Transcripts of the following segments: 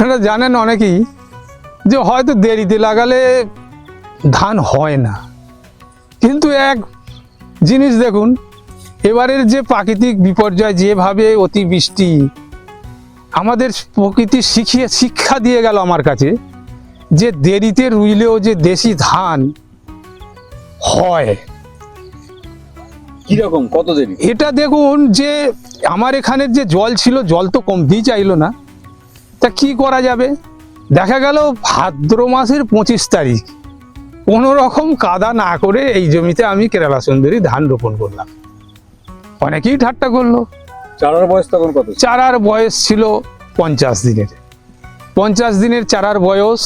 আপনারা জানেন অনেকেই যে হয়তো দেরিতে লাগালে ধান হয় না, কিন্তু এক জিনিস দেখুন, এবারের যে প্রাকৃতিক বিপর্যয়, যেভাবে অতিবৃষ্টি আমাদের প্রকৃতি শিক্ষা দিয়ে গেল আমার কাছে, যে দেরিতে রুইলেও যে দেশি ধান হয়। কিরকম, কত দেরি? এটা দেখুন যে আমার এখানের যে জল ছিল, জল তো কমতেই চাইলো না, তা কি করা যাবে? দেখা গেল ভাদ্র মাসের 25 তারিখ কোনো রকম কাদা না করে এই জমিতে আমি কেরালা সুন্দরী ধান রোপণ করলাম। অনেকেই ঠাট্টা করলো। চারার বয়স তখন কত? চারার বয়স ছিল 50 দিনের। 50 দিনের চারার বয়স,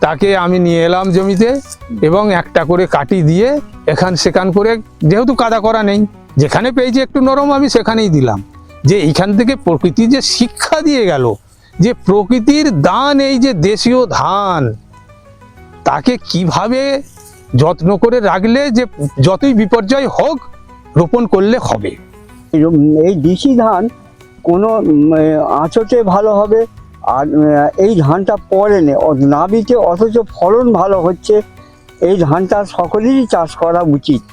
তাকে আমি নিয়ে এলাম জমিতে এবং একটা করে কাটি দিয়ে এখান সেখান করে, যেহেতু কাদা করা নেই, যেখানে পেয়েছি একটু নরম আমি সেখানেই দিলাম। যে এইখান থেকে প্রকৃতি যে শিক্ষা দিয়ে গেল, যে প্রকৃতির দান এই যে দেশীয় ধান, তাকে কিভাবে যত্ন করে রাখলে যে যতই বিপর্যয় হোক রোপণ করলে হবে। এই দেশি ধান কোনো আঁচতে ভালো হবে, আর এই ধানটা পরে নাবিতে অথচ ফলন ভালো হচ্ছে। এই ধানটা সকলেরই চাষ করা উচিত।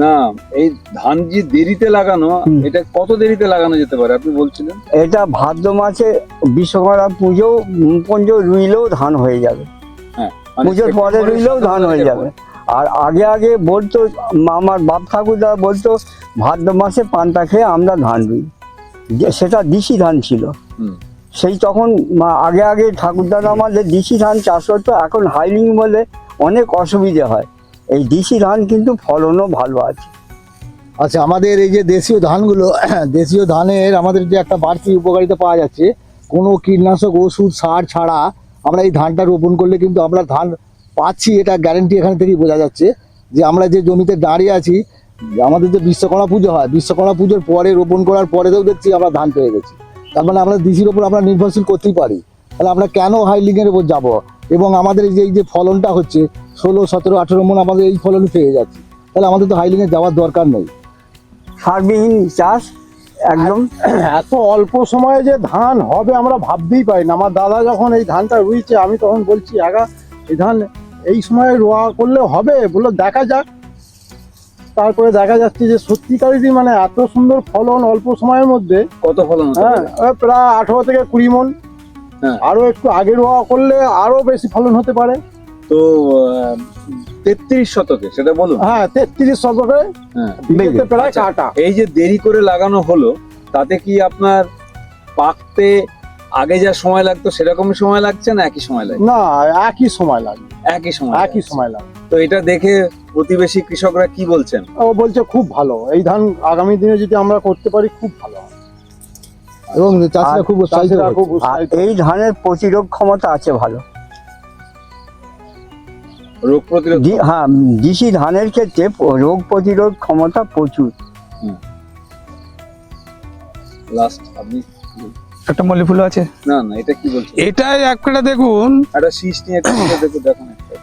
না, এই ধান যে দেরিতে লাগানো, এটা কত দেরিতে লাগানো যেতে পারে আপনি বলছিলেন? এটা ভাদ্র মাসে বিশ্বকর্মা পুজো পর্যন্ত রুইলেও ধান হয়ে যাবে। হ্যাঁ, পুজোর পরে রুইলেও ধান হয়ে যাবে। আর আগে বলতো, আমার বাপ ঠাকুরদা বলতো, ভাদ্র মাসে পান্তা খেয়ে আমরা ধান রুই, সেটা দেশি ধান ছিল। সেই তখন আগে ঠাকুরদারা আমাদের দেশি ধান চাষ করতো। এখন হাইলিং বলে অনেক অসুবিধে হয়। এই দেশি ধান কিন্তু ফলনও ভালো আছে। আচ্ছা, আমাদের এই যে দেশীয় ধানগুলো, দেশীয় ধানের আমাদের যে একটা বাড়তি উপকারিতা পাওয়া যাচ্ছে, কোনো কীটনাশক ওষুধ সার ছাড়া আমরা এই ধানটা রোপণ করলে কিন্তু আমরা ধান পাচ্ছি, এটা গ্যারেন্টি এখান থেকেই বোঝা যাচ্ছে। যে আমরা যে জমিতে দাঁড়িয়ে আছি, আমাদের যে বিশ্বকর্মা পুজো হয়, বিশ্বকর্মা পুজোর পরে রোপণ করার পরেও দেখছি আমরা ধান পেয়ে গেছি। তার মানে আমরা দেশির ওপর আমরা নির্ভরশীল করতেই পারি। তাহলে আমরা কেন হাইলিংয়ের ওপর যাবো? এবং আমাদের এই যে ফলনটা হচ্ছে 16, 17, 18 মণ আমাদের এই ফলনই পেয়ে যাচ্ছি, তাহলে আমাদের তো হাইলিংয়ে যাওয়ার দরকার নেই। সারবিহীন চাষ একদম। এত অল্প সময়ে যে ধান হবে আমরা ভাবতেই পারি না। আমার দাদা যখন এই ধানটা রুইছে, আমি তখন বলছি, আগা এই ধান এই সময় রোয়া করলে হবে? বললো দেখা যাক। তারপরে দেখা যাচ্ছে যে সত্যিকারেরই মানে এত সুন্দর ফলন অল্প সময়ের মধ্যে। কত ফলন? হ্যাঁ, প্রায় 18 থেকে 20 মণ। হ্যাঁ, আরো একটু আগে রোয়া করলে আরো বেশি ফলন হতে পারে। তো 33 শতকে সেটা বলুন। হ্যাঁ, 33 শতকে হ্যাঁ, বিঘেতে প্রায় আচ্ছা, কাটা। এই যে দেরি করে লাগানো হলো, তাতে কি আপনার পাকতে আগে যা সময় লাগতো সেরকমই সময় লাগছে না একই সময় লাগছে? না, একই সময় লাগে। একই সময় একই লাগছে। সময় লাগে। তো এটা দেখে প্রতিবেশী কৃষকরা কি বলছেন? ও বলছে খুব ভালো, এই ধান আগামী দিনে যদি আমরা করতে পারি খুব ভালো হবে। এবং চাষিরা খুব উৎসাহিত চাষিরা হচ্ছে। খুব আর উৎসাহিত। এই ধানের প্রতিরোধ ক্ষমতা আছে ভালো। রোগ প্রতিরোধ? হ্যাঁ, দেশি ধানের ক্ষেত্রে রোগ প্রতিরোধ ক্ষমতা প্রচুর। লাস্ট আপনি একটা মল্লি ফুল আছে, না এটা কি বলছেন? এটাই একটা দেখুন, একটা শীষ নিয়ে একটু দেখুন একটা।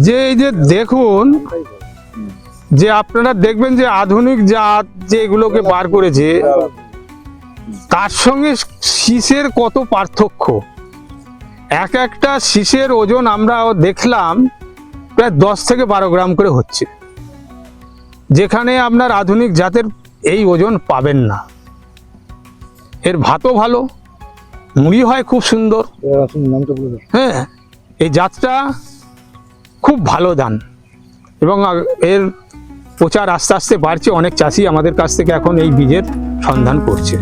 যে এই যে দেখুন, যে আপনারা দেখবেন যে আধুনিক জাত যেগুলোকে বার করেছে, তার সঙ্গে শীষের কত পার্থক্য। একটা শীষের ওজন আমরা দেখলাম প্রায় 10 থেকে 12 গ্রাম করে হচ্ছে, যেখানে আপনার আধুনিক জাতের এই ওজন পাবেন না। এর ভাতও ভালো, মুড়ি হয় খুব সুন্দর। হ্যাঁ, এই জাতটা খুব ভালো ধান এবং এর প্রচার আস্তে আস্তে বাড়ছে। অনেক চাষি আমাদের কাছ থেকে এখন এই বীজের সন্ধান করছে।